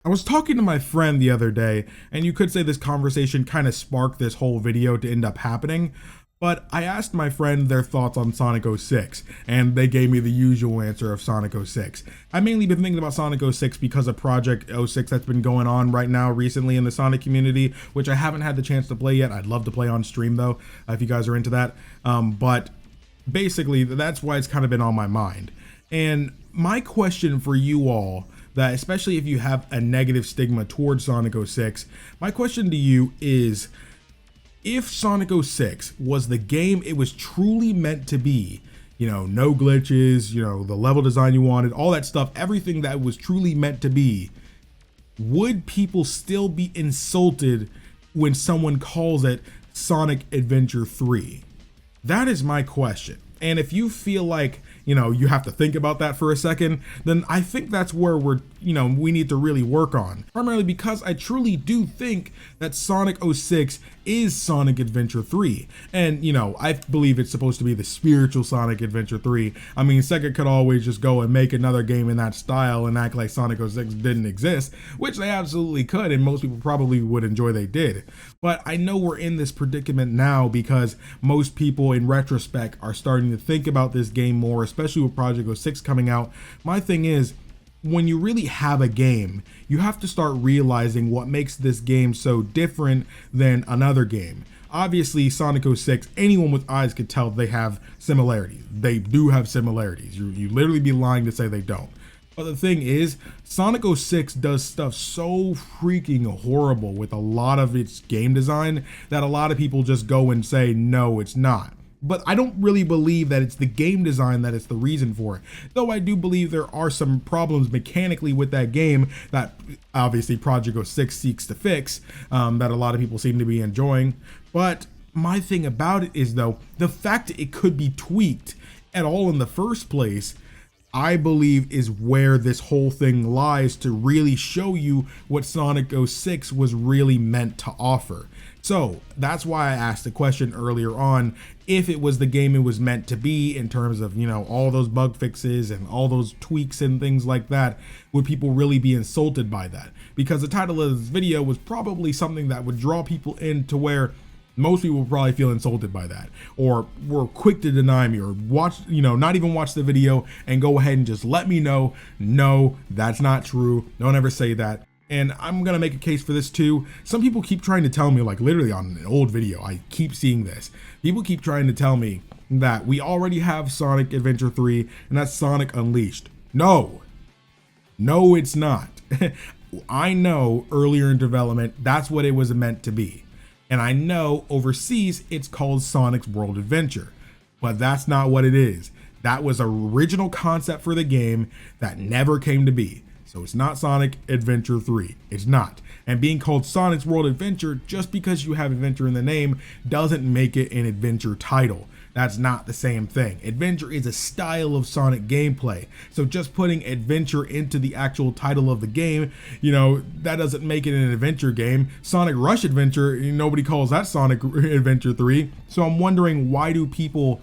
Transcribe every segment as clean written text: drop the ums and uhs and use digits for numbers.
I was talking to my friend the other day, and you could say this conversation kind of sparked this whole video to end up happening. But I asked my friend their thoughts on Sonic 06, and they gave me the usual answer of Sonic 06. I've mainly been thinking about Sonic 06 because of Project 06 that's been going on right now recently in the Sonic community, which I haven't had the chance to play yet. I'd love to play on stream though, if you guys are into that. But basically, that's why it's kind of been on my mind. And my question for you all, that especially if you have a negative stigma towards Sonic 06, my question to you is, if Sonic 06 was the game it was truly meant to be, no glitches, the level design you wanted, all that stuff, everything that was truly meant to be, would people still be insulted when someone calls it Sonic Adventure 3? That is my question. And if you feel like, you have to think about that for a second, then I think that's where we need to really work on. Primarily because I truly do think that Sonic 06 is Sonic Adventure 3. And, I believe it's supposed to be the spiritual Sonic Adventure 3. I mean, Sega could always just go and make another game in that style and act like Sonic 06 didn't exist, which they absolutely could, and most people probably would enjoy they did. But I know we're in this predicament now because most people in retrospect are starting to think about this game more, especially with Project 06 coming out. My thing is, when you really have a game, you have to start realizing what makes this game so different than another game. Obviously, Sonic 06, anyone with eyes could tell they have similarities. They do have similarities. You literally be lying to say they don't. But the thing is, Sonic 06 does stuff so freaking horrible with a lot of its game design that a lot of people just go and say, no, it's not. But I don't really believe that it's the game design that is the reason for it. Though I do believe there are some problems mechanically with that game that obviously Project 06 seeks to fix, that a lot of people seem to be enjoying. But my thing about it is, though, the fact that it could be tweaked at all in the first place, I believe is where this whole thing lies, to really show you what Sonic 06 was really meant to offer. So that's why I asked the question earlier on, if it was the game it was meant to be in terms of, all those bug fixes and all those tweaks and things like that, would people really be insulted by that? Because the title of this video was probably something that would draw people in to where most people will probably feel insulted by that, or were quick to deny me, or watch, not even watch the video and go ahead and just let me know, no, that's not true. Don't ever say that. And I'm gonna make a case for this too. Some people keep trying to tell me, like literally on an old video, I keep seeing this. People keep trying to tell me that we already have Sonic Adventure 3 and that's Sonic Unleashed. No, it's not. I know earlier in development, that's what it was meant to be. And I know overseas it's called Sonic's World Adventure, but that's not what it is. That was an original concept for the game that never came to be. So it's not Sonic Adventure 3. It's not. And being called Sonic's World Adventure, just because you have adventure in the name, doesn't make it an adventure title. That's not the same thing. Adventure is a style of Sonic gameplay. So just putting adventure into the actual title of the game, that doesn't make it an adventure game. Sonic Rush Adventure, nobody calls that Sonic Adventure 3. So I'm wondering, why do people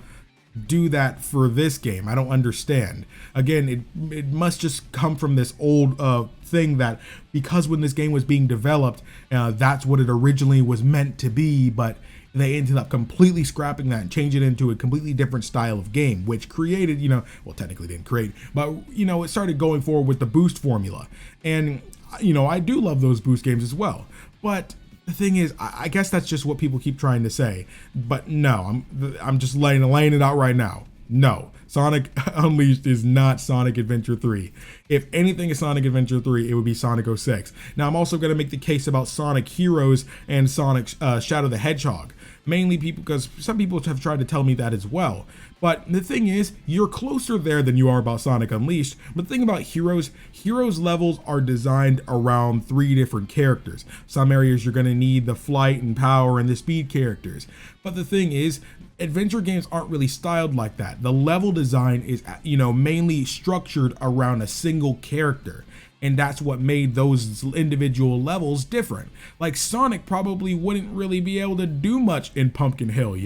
do that for this game? I don't understand. Again, it must just come from this old thing that because when this game was being developed, that's what it originally was meant to be, but they ended up completely scrapping that and changing it into a completely different style of game, which created, well, technically didn't create, but it started going forward with the boost formula. And I do love those boost games as well, but the thing is, I guess that's just what people keep trying to say. But no, I'm just laying it out right now. No, Sonic Unleashed is not Sonic Adventure 3. If anything is Sonic Adventure 3, it would be Sonic 06. Now, I'm also going to make the case about Sonic Heroes and Sonic Shadow the Hedgehog. Mainly people, because some people have tried to tell me that as well. But the thing is, you're closer there than you are about Sonic Unleashed. But the thing about Heroes levels are designed around 3 different characters. Some areas you're going to need the flight and power and the speed characters. But the thing is, adventure games aren't really styled like that. The level design is, mainly structured around a single character. And that's what made those individual levels different. Like Sonic probably wouldn't really be able to do much in Pumpkin Hill,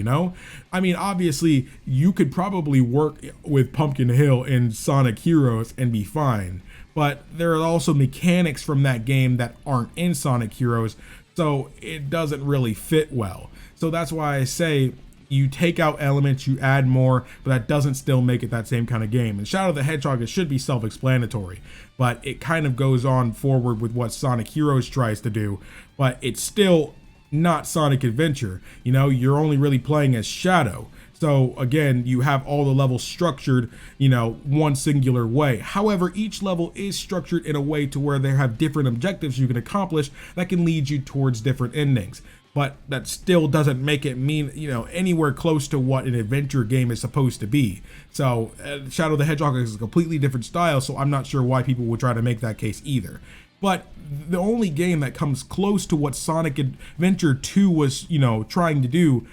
I mean, obviously you could probably work with Pumpkin Hill in Sonic Heroes and be fine. but there are also mechanics from that game that aren't in Sonic Heroes, so it doesn't really fit well. So that's why I say you take out elements, you add more, but that doesn't still make it that same kind of game. And Shadow the Hedgehog, it should be self-explanatory, but it kind of goes on forward with what Sonic Heroes tries to do, but it's still not Sonic Adventure. You know, you're only really playing as Shadow. So again, you have all the levels structured, you know, one singular way. However, each level is structured in a way to where they have different objectives you can accomplish that can lead you towards different endings. But that still doesn't make it mean, you know, anywhere close to what an adventure game is supposed to be. So Shadow the Hedgehog is a completely different style, so I'm not sure why people would try to make that case either. But the only game that comes close to what Sonic Adventure 2 was, you know, trying to do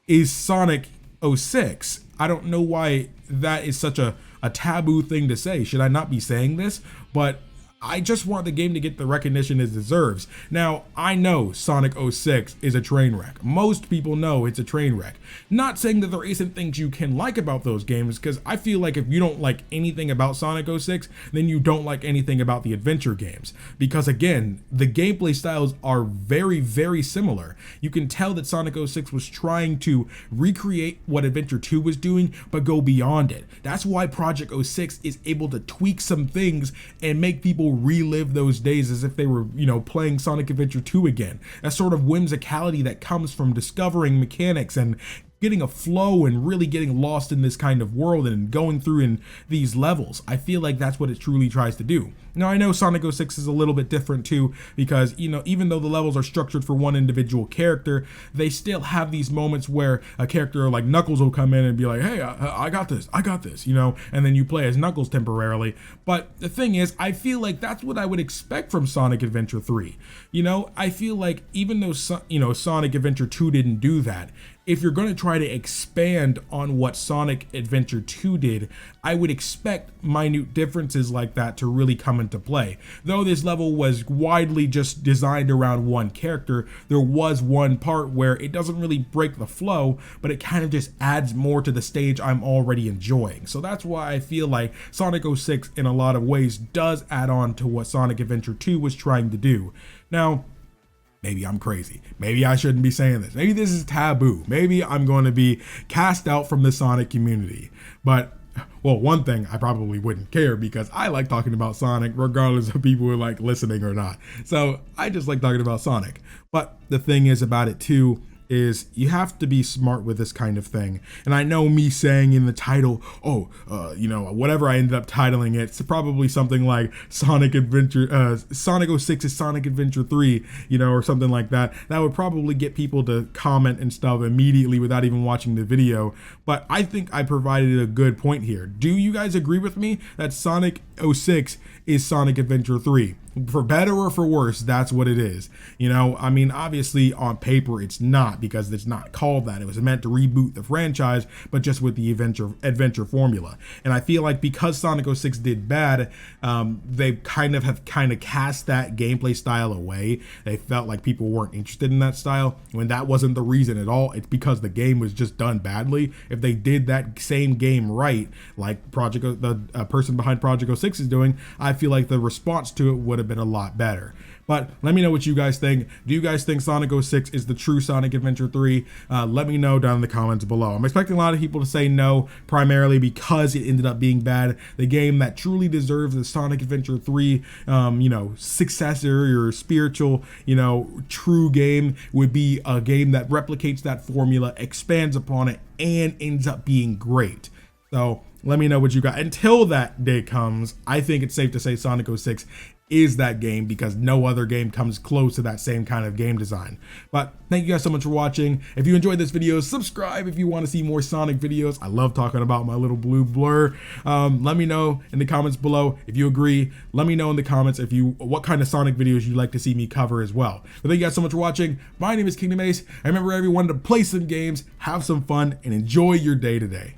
is Sonic 06. I don't know why that is such a taboo thing to say. Should I not be saying this? But I just want the game to get the recognition it deserves. Now, I know Sonic 06 is a train wreck. Most people know it's a train wreck. Not saying that there isn't things you can like about those games, because I feel like if you don't like anything about Sonic 06, then you don't like anything about the adventure games. Because again, the gameplay styles are very, very similar. You can tell that Sonic 06 was trying to recreate what Adventure 2 was doing, but go beyond it. That's why Project 06 is able to tweak some things and make people relive those days as if they were, you know, playing Sonic Adventure 2 again. That sort of whimsicality that comes from discovering mechanics and getting a flow and really getting lost in this kind of world and going through in these levels. I feel like that's what it truly tries to do. Now, I know Sonic 06 is a little bit different too, because, you know, even though the levels are structured for one individual character, they still have these moments where a character like Knuckles will come in and be like, hey, I got this, you know, and then you play as Knuckles temporarily. But the thing is, I feel like that's what I would expect from Sonic Adventure 3. You know, I feel like even though, you know, Sonic Adventure 2 didn't do that, if you're going to try to expand on what Sonic Adventure 2 did, I would expect minute differences like that to really come into play. Though this level was widely just designed around one character, there was one part where it doesn't really break the flow, but it kind of just adds more to the stage I'm already enjoying. So that's why I feel like Sonic 06 in a lot of ways does add on to what Sonic Adventure 2 was trying to do. Now, maybe I'm crazy. Maybe I shouldn't be saying this. Maybe this is taboo. Maybe I'm going to be cast out from the Sonic community. But, well, one thing, I probably wouldn't care because I like talking about Sonic regardless of people who are like listening or not. So I just like talking about Sonic. But the thing is about it too, is you have to be smart with this kind of thing. And I know me saying in the title, you know, whatever I ended up titling it, it's probably something like Sonic 06 is Sonic Adventure 3, you know, or something like that. That would probably get people to comment and stuff immediately without even watching the video. But I think I provided a good point here. Do you guys agree with me that Sonic 06 is Sonic Adventure 3? For better or for worse, that's what it is. You know, I mean, obviously on paper it's not, because it's not called that. It was meant to reboot the franchise, but just with the adventure formula. And I feel like because Sonic 06 did bad, they kind of cast that gameplay style away. They felt like people weren't interested in that style, when that wasn't the reason at all. It's because the game was just done badly. If they did that same game right, like the person behind Project 06 is doing, I feel like the response to it would have been a lot better. But let me know what you guys think. Do you guys think Sonic 06 is the true Sonic Adventure 3? Let me know down in the comments below. I'm expecting a lot of people to say no, primarily because it ended up being bad. The game that truly deserves the Sonic Adventure 3, you know, successor or spiritual, you know, true game would be a game that replicates that formula, expands upon it, and ends up being great. So let me know what you got. Until that day comes, I think it's safe to say Sonic 06 is that game, because no other game comes close to that same kind of game design. But thank you guys so much for watching. If you enjoyed this video, subscribe if you want to see more Sonic videos. I love talking about my little blue blur. Let me know in the comments below if you agree. Let me know in the comments what kind of Sonic videos you'd like to see me cover as well. But thank you guys so much for watching. My name is KingdomAce. I remember everyone to play some games, have some fun, and enjoy your day today.